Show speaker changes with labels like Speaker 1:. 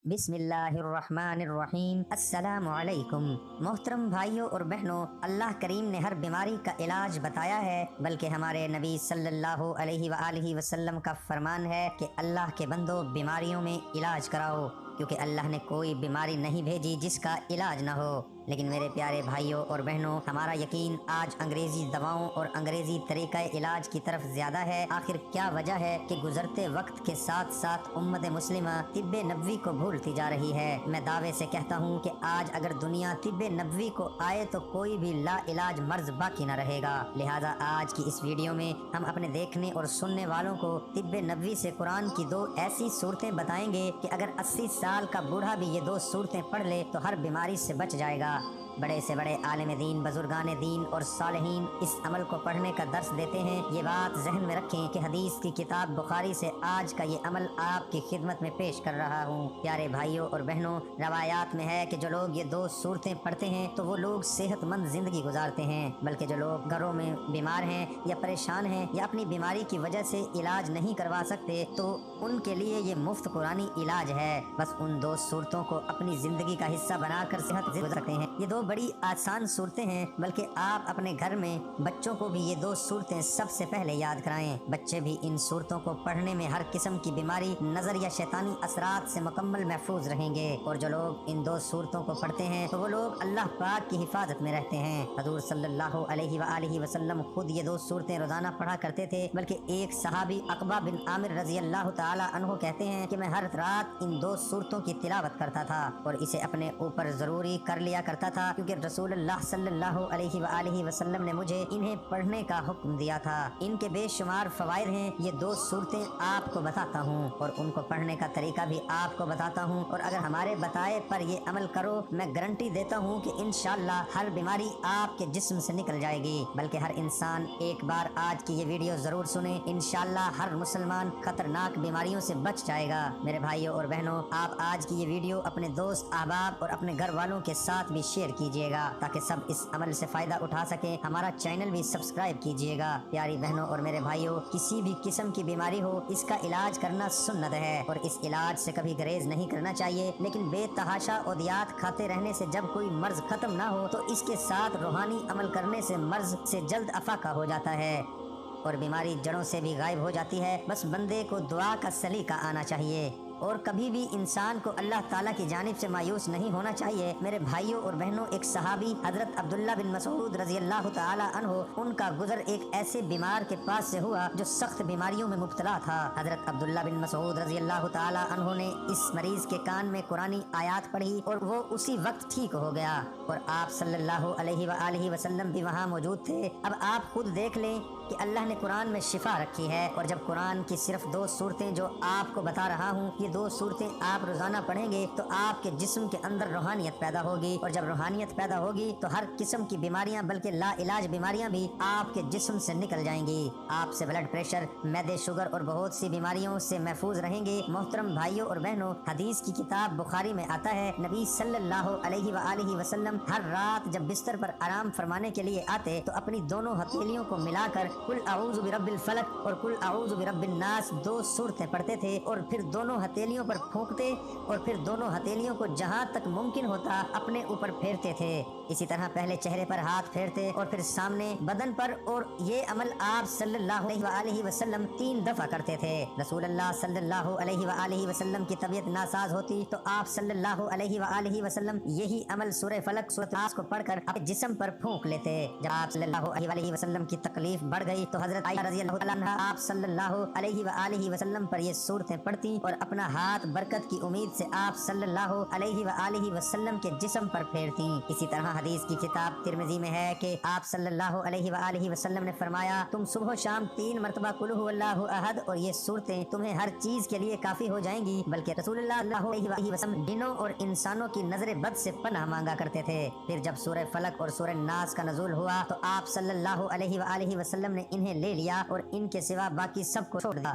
Speaker 1: بسم اللہ الرحمن الرحیم۔ السلام علیکم محترم بھائیوں اور بہنوں، اللہ کریم نے ہر بیماری کا علاج بتایا ہے، بلکہ ہمارے نبی صلی اللہ علیہ وآلہ وسلم کا فرمان ہے کہ اللہ کے بندو بیماریوں میں علاج کراؤ، کیونکہ اللہ نے کوئی بیماری نہیں بھیجی جس کا علاج نہ ہو۔ لیکن میرے پیارے بھائیوں اور بہنوں، ہمارا یقین آج انگریزی دواؤں اور انگریزی طریقہ علاج کی طرف زیادہ ہے۔ آخر کیا وجہ ہے کہ گزرتے وقت کے ساتھ ساتھ امت مسلمہ طب نبوی کو بھولتی جا رہی ہے؟ میں دعوے سے کہتا ہوں کہ آج اگر دنیا طب نبوی کو آئے تو کوئی بھی لا علاج مرض باقی نہ رہے گا۔ لہٰذا آج کی اس ویڈیو میں ہم اپنے دیکھنے اور سننے والوں کو طب نبوی سے قرآن کی دو ایسی صورتیں بتائیں گے کہ اگر 80 سال کا بوڑھا بھی یہ دو صورتیں پڑھ لے تو ہر بیماری سے بچ جائے گا۔ بڑے سے بڑے عالم دین، بزرگان دین اور صالحین اس عمل کو پڑھنے کا درس دیتے ہیں۔ یہ بات ذہن میں رکھیں کہ حدیث کی کتاب بخاری سے آج کا یہ عمل آپ کی خدمت میں پیش کر رہا ہوں۔ پیارے بھائیوں اور بہنوں، روایات میں ہے کہ جو لوگ یہ دو صورتیں پڑھتے ہیں تو وہ لوگ صحت مند زندگی گزارتے ہیں، بلکہ جو لوگ گھروں میں بیمار ہیں یا پریشان ہیں یا اپنی بیماری کی وجہ سے علاج نہیں کروا سکتے تو ان کے لیے یہ مفت قرآنی علاج ہے۔ بس ان دو صورتوں کو اپنی زندگی کا حصہ بنا کر صحت گزار سکتے ہیں۔ یہ دو بڑی آسان صورتیں ہیں، بلکہ آپ اپنے گھر میں بچوں کو بھی یہ دو صورتیں سب سے پہلے یاد کرائیں۔ بچے بھی ان صورتوں کو پڑھنے میں ہر قسم کی بیماری، نظر یا شیطانی اثرات سے مکمل محفوظ رہیں گے، اور جو لوگ ان دو صورتوں کو پڑھتے ہیں تو وہ لوگ اللہ پاک کی حفاظت میں رہتے ہیں۔ حضور صلی اللہ علیہ وآلہ وسلم خود یہ دو صورتیں روزانہ پڑھا کرتے تھے، بلکہ ایک صحابی عقبہ بن عامر رضی اللہ تعالی عنہ کہتے ہیں کہ میں ہر رات ان دو صورتوں کی تلاوت کرتا تھا اور اسے اپنے اوپر ضروری کر لیا کرتا تھا، کیونکہ رسول اللہ صلی اللہ علیہ وآلہ وسلم نے مجھے انہیں پڑھنے کا حکم دیا تھا۔ ان کے بے شمار فوائد ہیں، یہ دو صورتیں آپ کو بتاتا ہوں اور ان کو پڑھنے کا طریقہ بھی آپ کو بتاتا ہوں، اور اگر ہمارے بتائے پر یہ عمل کرو، میں گارنٹی دیتا ہوں کہ انشاءاللہ ہر بیماری آپ کے جسم سے نکل جائے گی۔ بلکہ ہر انسان ایک بار آج کی یہ ویڈیو ضرور سنیں، انشاءاللہ ہر مسلمان خطرناک بیماریوں سے بچ جائے گا۔ میرے بھائیوں اور بہنوں، آپ آج کی یہ ویڈیو اپنے دوست، احباب اور اپنے گھر والوں کے ساتھ بھی شیئر کیجیے گا تاکہ سب اس عمل سے فائدہ اٹھا سکیں۔ ہمارا چینل بھی سبسکرائب کیجیے گا۔ پیاری بہنوں اور میرے بھائیوں، کسی بھی قسم کی بیماری ہو، اس کا علاج کرنا سنت ہے اور اس علاج سے کبھی گریز نہیں کرنا چاہیے، لیکن بے تحاشا ادویات کھاتے رہنے سے جب کوئی مرض ختم نہ ہو تو اس کے ساتھ روحانی عمل کرنے سے مرض سے جلد افاقہ ہو جاتا ہے اور بیماری جڑوں سے بھی غائب ہو جاتی ہے۔ بس بندے کو دعا کا سلیقہ آنا چاہیے اور کبھی بھی انسان کو اللہ تعالیٰ کی جانب سے مایوس نہیں ہونا چاہیے۔ میرے بھائیوں اور بہنوں، ایک صحابی حضرت عبداللہ بن مسعود رضی اللہ تعالی عنہ، ان کا گزر ایک ایسے بیمار کے پاس سے ہوا جو سخت بیماریوں میں مبتلا تھا۔ حضرت عبداللہ بن مسعود رضی اللہ تعالی عنہ نے اس مریض کے کان میں قرآنی آیات پڑھی اور وہ اسی وقت ٹھیک ہو گیا، اور آپ صلی اللہ علیہ وآلہ وسلم بھی وہاں موجود تھے۔ اب آپ خود دیکھ لیں کہ اللہ نے قرآن میں شفا رکھی ہے، اور جب قرآن کی صرف دو صورتیں جو آپ کو بتا رہا ہوں، یہ دو صورتیں آپ روزانہ پڑھیں گے تو آپ کے جسم کے اندر روحانیت پیدا ہوگی، اور جب روحانیت پیدا ہوگی تو ہر قسم کی بیماریاں، بلکہ لا علاج بیماریاں بھی آپ کے جسم سے نکل جائیں گی۔ آپ سے بلڈ پریشر، معدے، شوگر اور بہت سی بیماریوں سے محفوظ رہیں گے۔ محترم بھائیوں اور بہنوں، حدیث کی کتاب بخاری میں آتا ہے، نبی صلی اللہ علیہ وآلہ وسلم ہر رات جب بستر پر آرام فرمانے کے لیے آتے تو اپنی دونوں ہتھیلیوں کو ملا کر قل اعوذ برب الفلق اور قل اعوذ برب الناس دو صورتیں پڑھتے تھے، اور پھر دونوں ہتھیلیوں پر پھونکتے اور پھر دونوں ہتھیلیوں کو جہاں تک ممکن ہوتا اپنے اوپر پھیرتے تھے۔ اسی طرح پہلے چہرے پر ہاتھ پھیرتے اور پھر سامنے بدن پر، اور یہ عمل آپ صلی اللہ علیہ وآلہ وسلم 3 دفعہ کرتے تھے۔ رسول اللہ صلی اللہ علیہ وآلہ وسلم کی طبیعت ناساز ہوتی تو آپ صلی اللہ علیہ وآلہ وسلم یہی عمل سورہ فلق، سورہ ناس کو پڑھ کر اپنے جسم پر پھونک لیتے۔ جب آپ صلی اللہ علیہ وآلہ وسلم کی تکلیف بڑھ گئی تو حضرت عائشہ رضی اللہ تعالیٰ عنہا آپ صلی اللہ علیہ وآلہ وسلم پر یہ صورتیں پڑھتی اور اپنا ہاتھ برکت کی امید سے آپ صلی اللہ علیہ وآلہ وسلم کے جسم پر پھیرتی۔ اسی طرح حدیث کی کتاب ترمذی میں ہے کہ آپ صلی اللہ علیہ وآلہ وسلم نے فرمایا، تم صبح و شام 3 مرتبہ قل هو اللہ احد، اور یہ صورتیں تمہیں ہر چیز کے لیے کافی ہو جائیں گی۔ بلکہ رسول اللہ علیہ وآلہ وسلم جنوں اور انسانوں کی نظر بد سے پناہ مانگا کرتے تھے۔ پھر جب سورہ فلق اور سورہ ناس کا نزول ہوا تو آپ صلی اللہ علیہ وآلہ وسلم نے انہیں لے لیا اور ان کے سوا باقی سب کو چھوڑ دیا۔